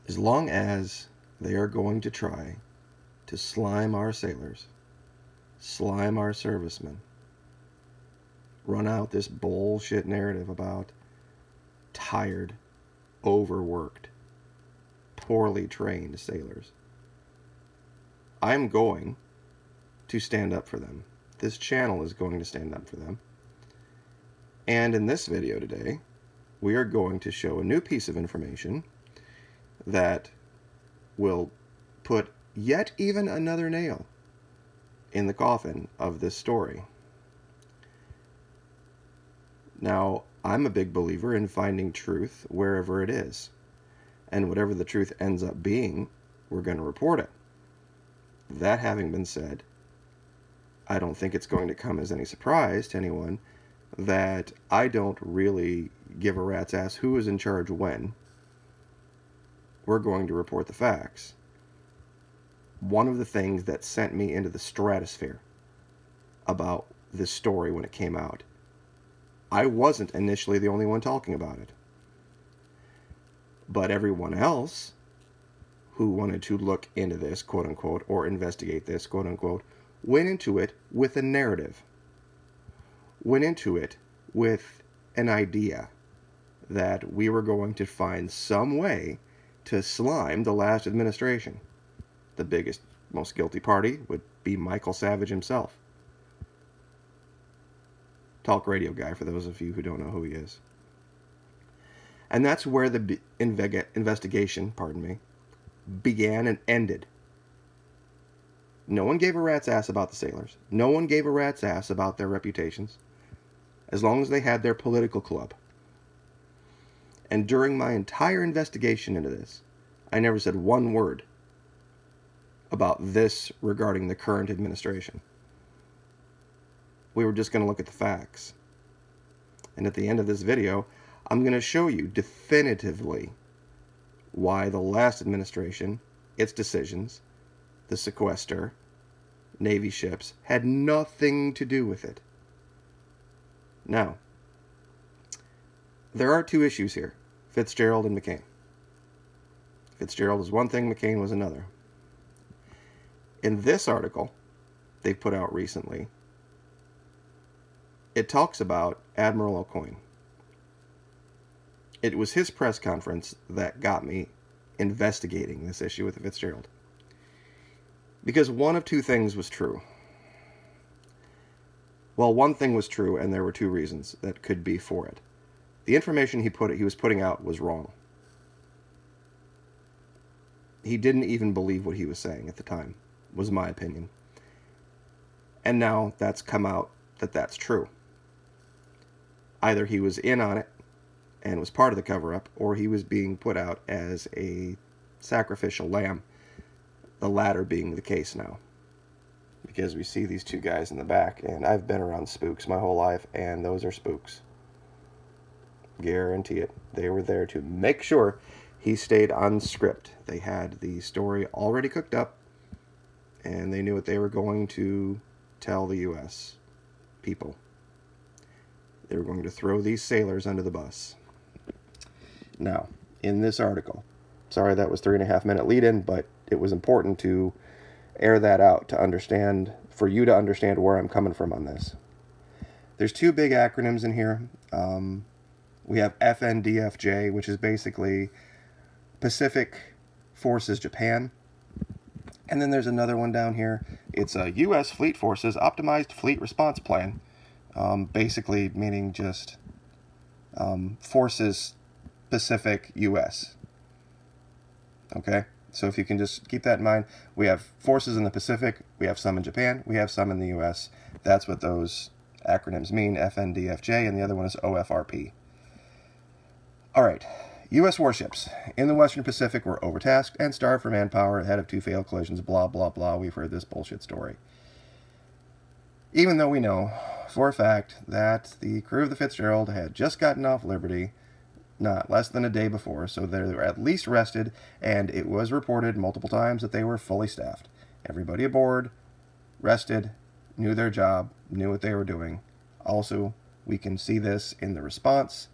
As long as they are going to try to slime our sailors, slime our servicemen, run out this bullshit narrative about tired, overworked, poorly trained sailors, I'm going to stand up for them. This channel is going to stand up for them. And in this video today, we are going to show a new piece of information that will put yet even another nail in the coffin of this story. Now, I'm a big believer in finding truth wherever it is. And whatever the truth ends up being, we're going to report it. That having been said, I don't think it's going to come as any surprise to anyone that I don't really give a rat's ass who is in charge when. We're going to report the facts. One of the things that sent me into the stratosphere about this story when it came out, I wasn't initially the only one talking about it. But everyone else who wanted to look into this, quote unquote, or investigate this, quote unquote, went into it with a narrative. Went into it with an idea that we were going to find some way to slime the last administration. The biggest, most guilty party would be Michael Savage himself. Talk radio guy, for those of you who don't know who he is. And that's where the investigation, began and ended. No one gave a rat's ass about the sailors. No one gave a rat's ass about their reputations, as long as they had their political club. And during my entire investigation into this, I never said one word about this regarding the current administration. We were just going to look at the facts. And at the end of this video, I'm going to show you definitively why the last administration, its decisions, the sequester, Navy ships, had nothing to do with it. Now, there are two issues here, Fitzgerald and McCain. Fitzgerald is one thing, McCain was another. In this article they put out recently, it talks about Admiral O'Coin. It was his press conference that got me investigating this issue with the Fitzgerald. Because one of two things was true. Well, one thing was true, and there were two reasons that could be for it. The information he was putting out was wrong. He didn't even believe what he was saying at the time, was my opinion. And now that's come out that that's true. Either he was in on it and was part of the cover-up, or he was being put out as a sacrificial lamb, the latter being the case now. Because we see these two guys in the back, and I've been around spooks my whole life, and those are spooks. Guarantee it. They were there to make sure he stayed on script. They had the story already cooked up, and they knew what they were going to tell the U.S. people. They were going to throw these sailors under the bus. Now, in this article, sorry that was 3.5 minute lead-in, but it was important to air that out to understand, for you to understand where I'm coming from on this. There's two big acronyms in here. We have FNDFJ, which is basically Pacific Forces Japan. And then there's another one down here. It's a U.S. Fleet Forces Optimized Fleet Response Plan. Basically meaning just Forces Pacific U.S. Okay? So if you can just keep that in mind, we have forces in the Pacific, we have some in Japan, we have some in the U.S. That's what those acronyms mean, FNDFJ, and the other one is OFRP. All right, U.S. warships in the Western Pacific were overtasked and starved for manpower ahead of two failed collisions, blah, blah, blah. We've heard this bullshit story. Even though we know for a fact that the crew of the Fitzgerald had just gotten off liberty not less than a day before, so they were at least rested, and it was reported multiple times that they were fully staffed. Everybody aboard, rested, knew their job, knew what they were doing. Also, we can see this in the response.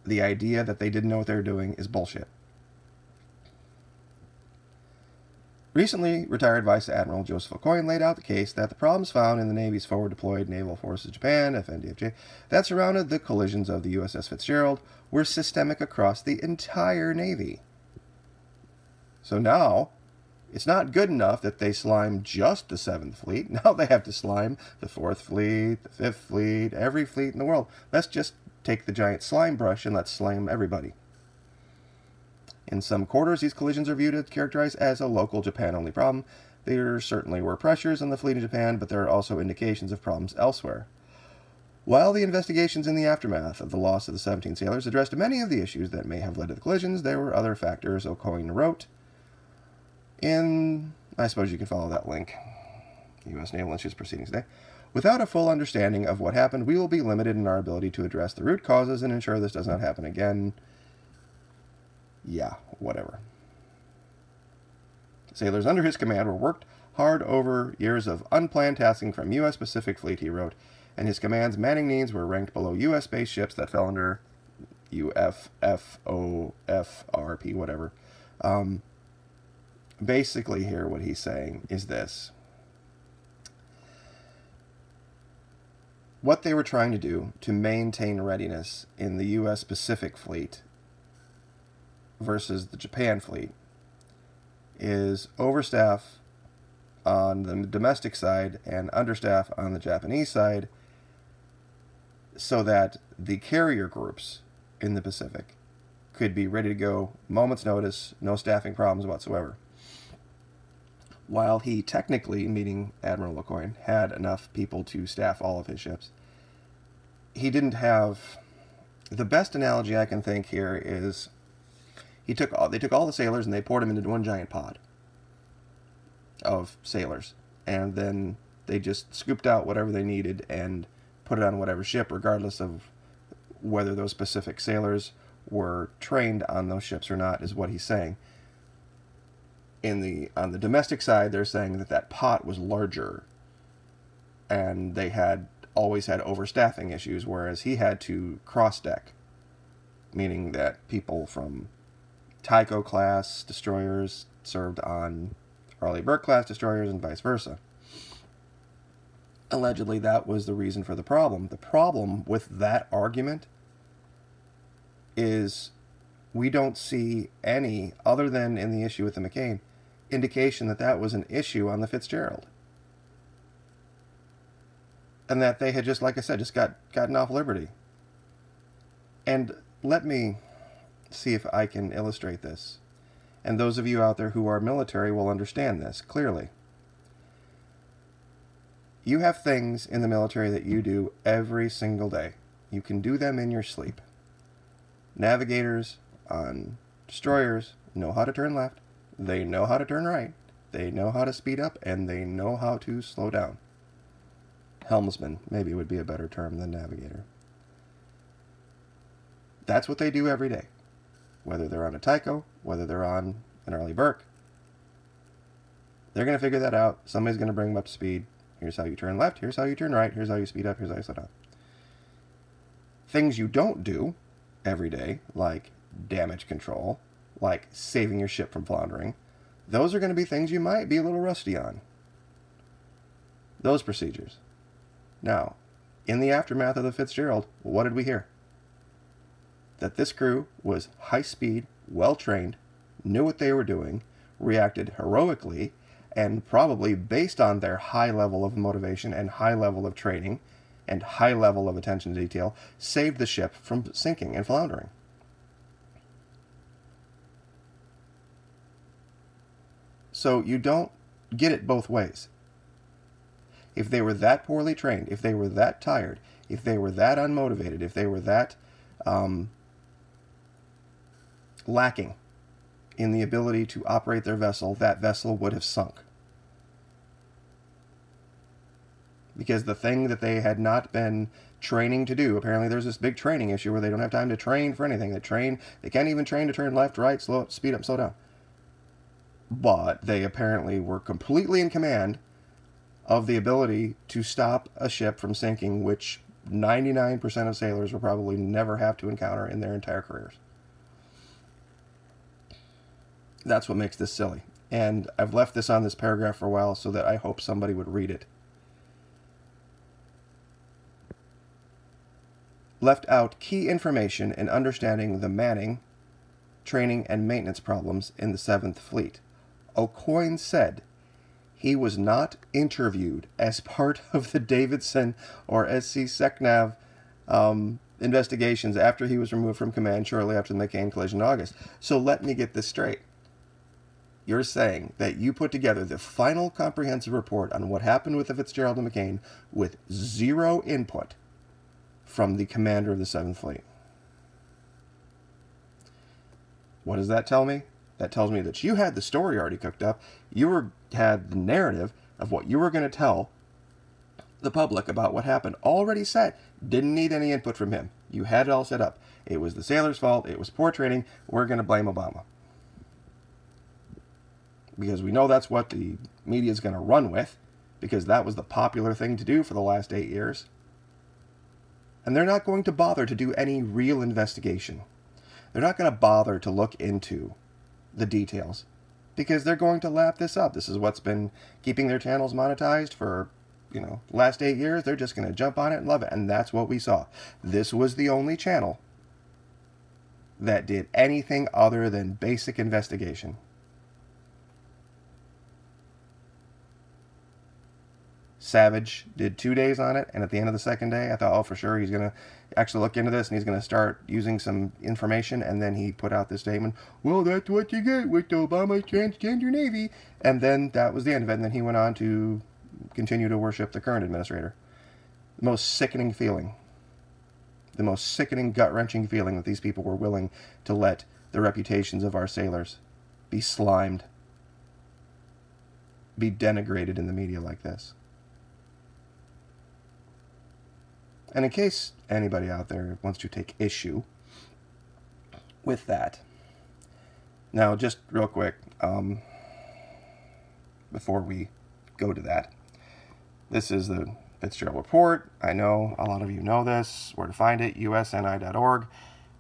The idea that they didn't know what they were doing is bullshit. Recently, retired Vice Admiral Joseph Aucoin laid out the case that the problems found in the Navy's Forward Deployed Naval Forces Japan, FNDFJ, that surrounded the collisions of the USS Fitzgerald were systemic across the entire Navy. So now, it's not good enough that they slime just the 7th Fleet. Now they have to slime the 4th Fleet, the 5th Fleet, every fleet in the world. Let's just take the giant slime brush and let's slime everybody. In some quarters, these collisions are viewed as characterized as a local Japan-only problem. There certainly were pressures on the fleet in Japan, but there are also indications of problems elsewhere. While the investigations in the aftermath of the loss of the 17 sailors addressed many of the issues that may have led to the collisions, there were other factors, Aucoin wrote. I suppose you can follow that link. U.S. Naval Institute's proceedings today. Without a full understanding of what happened, we will be limited in our ability to address the root causes and ensure this does not happen again. Yeah, whatever. Sailors under his command were worked hard over years of unplanned tasking from U.S. Pacific Fleet, he wrote, and his command's manning needs were ranked below U.S.-based ships that fell under UFFOFRP, whatever. Basically here what he's saying is this. What they were trying to do to maintain readiness in the U.S. Pacific Fleet versus the Japan Fleet is overstaff on the domestic side and understaff on the Japanese side so that the carrier groups in the Pacific could be ready to go moment's notice, no staffing problems whatsoever. While he technically, meaning Admiral Aucoin, had enough people to staff all of his ships, he didn't have... The best analogy I can think here is they took all the sailors and they poured them into one giant pod of sailors, and then they just scooped out whatever they needed and put it on whatever ship, regardless of whether those specific sailors were trained on those ships or not, is what he's saying. On the domestic side, they're saying that that pot was larger, and they always had overstaffing issues, whereas he had to cross-deck, meaning that people from Tycho class destroyers served on Arleigh Burke class destroyers and vice versa. Allegedly, that was the reason for the problem. The problem with that argument is we don't see any, other than in the issue with the McCain, indication that that was an issue on the Fitzgerald. And that they had just, like I said, just gotten off liberty. And let me see if I can illustrate this. And those of you out there who are military will understand this clearly. You have things in the military that you do every single day. You can do them in your sleep. Navigators on destroyers know how to turn left. They know how to turn right. They know how to speed up, and they know how to slow down. Helmsman maybe would be a better term than navigator. That's what they do every day. Whether they're on a Tycho, whether they're on an Arleigh Burke, they're going to figure that out. Somebody's going to bring them up to speed. Here's how you turn left. Here's how you turn right. Here's how you speed up. Here's how you slow down. Things you don't do every day, like damage control, like saving your ship from floundering, those are going to be things you might be a little rusty on. Those procedures. Now, in the aftermath of the Fitzgerald, what did we hear? That this crew was high speed, well trained, knew what they were doing, reacted heroically, and probably based on their high level of motivation and high level of training and high level of attention to detail, saved the ship from sinking and floundering. So you don't get it both ways. If they were that poorly trained, if they were that tired, if they were that unmotivated, if they were that lacking in the ability to operate their vessel, that vessel would have sunk. Because the thing that they had not been training to do, apparently there's this big training issue where they don't have time to train for anything. They can't even train to turn left, right, slow up, speed up, slow down. But they apparently were completely in command of the ability to stop a ship from sinking, which 99% of sailors will probably never have to encounter in their entire careers. That's what makes this silly. And I've left this on this paragraph for a while so that I hope somebody would read it. Left out key information in understanding the manning, training, and maintenance problems in the 7th Fleet. O'Coin said he was not interviewed as part of the Davidson or SC Secnav investigations after he was removed from command shortly after the McCain collision in August. So let me get this straight. You're saying that you put together the final comprehensive report on what happened with the Fitzgerald and McCain with zero input from the commander of the 7th Fleet. What does that tell me? That tells me that you had the story already cooked up. You had the narrative of what you were going to tell the public about what happened already set. Didn't need any input from him. You had it all set up. It was the sailors' fault. It was poor training. We're going to blame Obama. Because we know that's what the media is going to run with, because that was the popular thing to do for the last 8 years. And they're not going to bother to do any real investigation. They're not going to bother to look into the details, because they're going to lap this up. This is what's been keeping their channels monetized for, last 8 years. They're just going to jump on it and love it. And that's what we saw. This was the only channel that did anything other than basic investigation. Savage did 2 days on it, and at the end of the second day, I thought, oh, for sure, he's going to actually look into this, and he's going to start using some information, and then he put out this statement, well, that's what you get with the Obama transgender Navy, and then that was the end of it, and then he went on to continue to worship the current administrator. The most sickening feeling, the most sickening, gut-wrenching feeling that these people were willing to let the reputations of our sailors be slimed, be denigrated in the media like this. And in case anybody out there wants to take issue with that, now just real quick, before we go to that, this is the Fitzgerald report. I know a lot of you know this, where to find it, usni.org,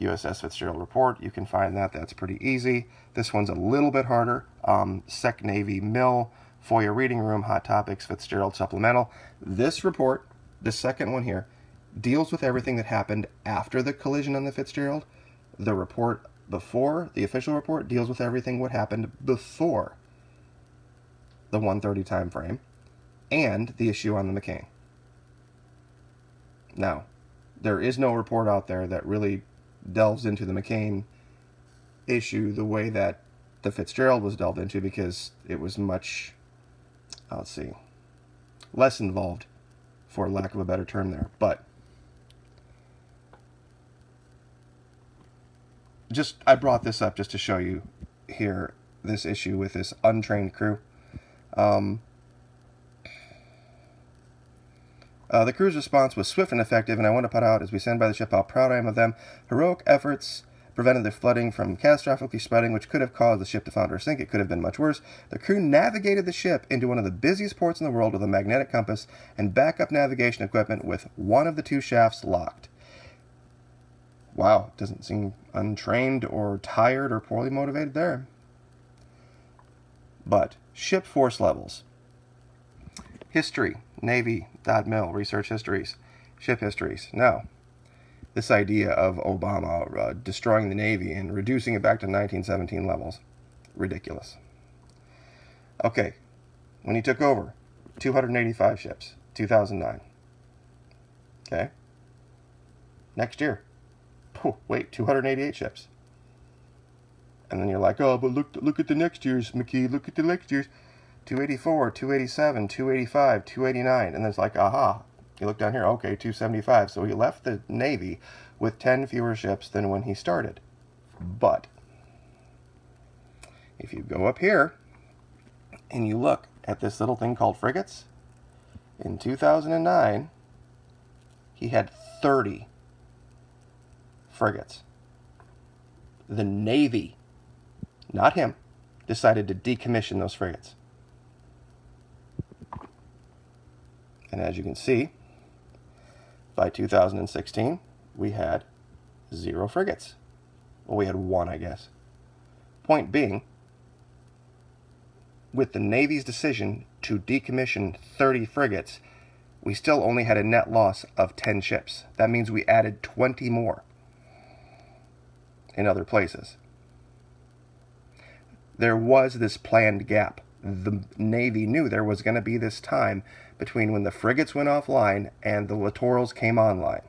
USS Fitzgerald report. You can find that. That's pretty easy. This one's a little bit harder. Sec Navy Mill, FOIA Reading Room, Hot Topics, Fitzgerald Supplemental. This report, the second one here, deals with everything that happened after the collision on the Fitzgerald. The report before, the official report, deals with everything what happened before the 1:30 time frame and the issue on the McCain. Now, there is no report out there that really delves into the McCain issue the way that the Fitzgerald was delved into, because it was much, less involved, for lack of a better term there. But I brought this up just to show you here this issue with this untrained crew. The crew's response was swift and effective, and I want to put out, as we stand by the ship, how proud I am of them. Heroic efforts prevented the flooding from catastrophically spreading, which could have caused the ship to founder or sink. It could have been much worse. The crew navigated the ship into one of the busiest ports in the world with a magnetic compass and backup navigation equipment with one of the 2 shafts locked. Wow, doesn't seem untrained or tired or poorly motivated there. But ship force levels. History, Navy.mil, research histories, ship histories. Now, this idea of Obama destroying the Navy and reducing it back to 1917 levels, ridiculous. Okay, when he took over, 285 ships, 2009. Okay, next year, wait, 288 ships. And then you're like, oh, but look at the next year's, McKee, look at the next year's. 284, 287, 285, 289. And then it's like, aha, you look down here, okay, 275. So he left the Navy with 10 fewer ships than when he started. But if you go up here and you look at this little thing called frigates, in 2009, he had 30 frigates. The Navy, not him, decided to decommission those frigates. And as you can see, by 2016, we had 0 frigates. Well, we had 1, I guess. Point being, with the Navy's decision to decommission 30 frigates, we still only had a net loss of 10 ships. That means we added 20 more in other places. There was this planned gap. The Navy knew there was going to be this time between when the frigates went offline and the littorals came online.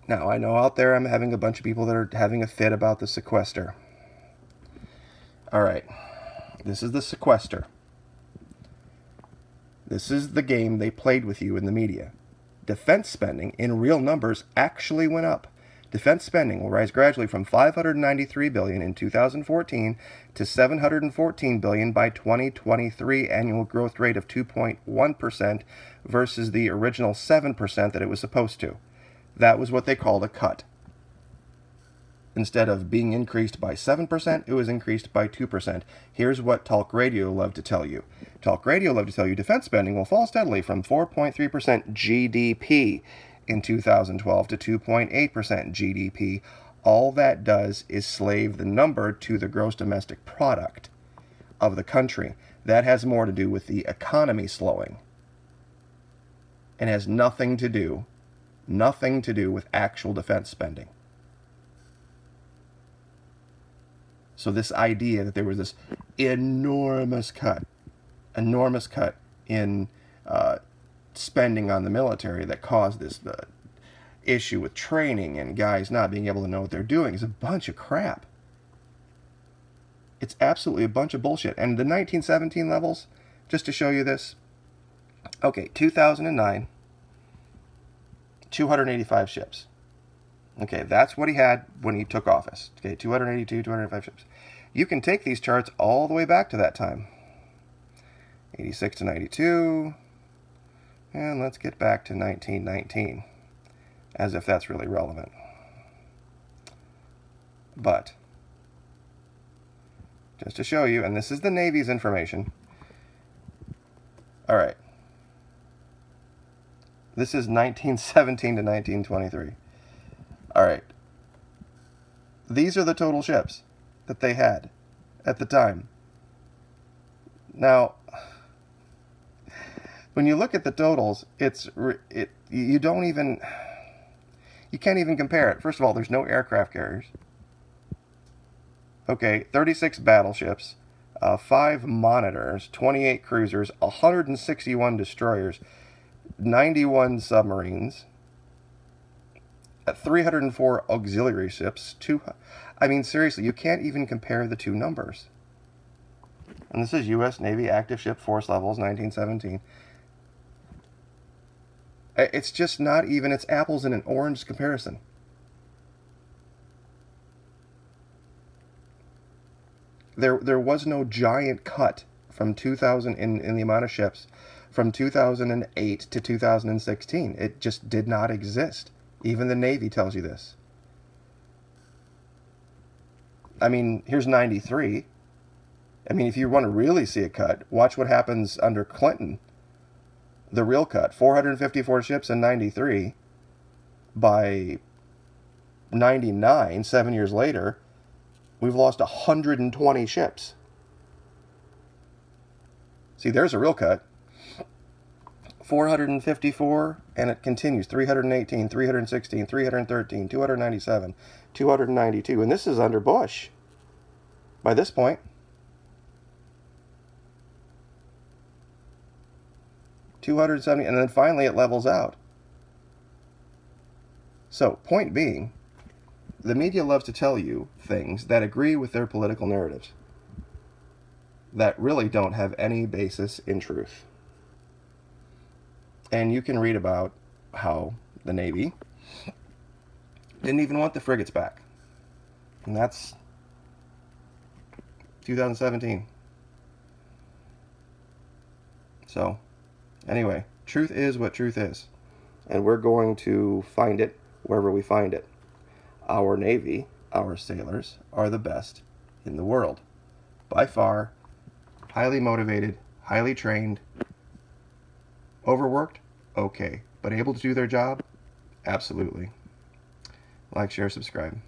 Now, I know out there I'm having a bunch of people that are having a fit about the sequester. Alright, this is the sequester. This is the game they played with you in the media. Defense spending in real numbers actually went up. Defense spending will rise gradually from $593 billion in 2014 to $714 billion by 2023, annual growth rate of 2.1% versus the original 7% that it was supposed to. That was what they called a cut. Instead of being increased by 7%, it was increased by 2%. Here's what Talk Radio loved to tell you. Talk Radio loved to tell you defense spending will fall steadily from 4.3% GDP in 2012 to 2.8% GDP. All that does is slave the number to the gross domestic product of the country. That has more to do with the economy slowing and has nothing to do with actual defense spending. So this idea that there was this enormous cut in spending on the military that caused this issue with training and guys not being able to know what they're doing is a bunch of crap. It's absolutely a bunch of bullshit. And the 1917 levels, just to show you this, okay, 2009, 285 ships. Okay, that's what he had when he took office. Okay, 282, 205 ships. You can take these charts all the way back to that time. 86 to 92. And let's get back to 1919, as if that's really relevant. But, just to show you, and this is the Navy's information. All right. This is 1917 to 1923. All right. These are the total ships that they had at the time. Now, when you look at the totals, you can't even compare it. First of all, there's no aircraft carriers. Okay, 36 battleships, 5 monitors, 28 cruisers, 161 destroyers, 91 submarines, 304 auxiliary ships. I mean, seriously, you can't even compare the two numbers. And this is U.S. Navy active ship force levels, 1917. It's just not even, it's apples and an orange comparison. There was no giant cut from 2000 in the amount of ships from 2008 to 2016. It just did not exist. Even the Navy tells you this. I mean, here's 93. I mean, if you want to really see a cut, watch what happens under Clinton. The real cut, 454 ships in 93. By 99, 7 years later, we've lost 120 ships. See, there's a real cut. 454, and it continues. 318, 316, 313, 297, 292. And this is under Bush by this point. 270, and then finally it levels out. So, point being, the media loves to tell you things that agree with their political narratives that really don't have any basis in truth. And you can read about how the Navy didn't even want the frigates back. And that's 2017. So, anyway, truth is what truth is. And we're going to find it wherever we find it. Our Navy, our sailors, are the best in the world. By far, highly motivated, highly trained. Overworked? Okay. But able to do their job? Absolutely. Like, share, subscribe.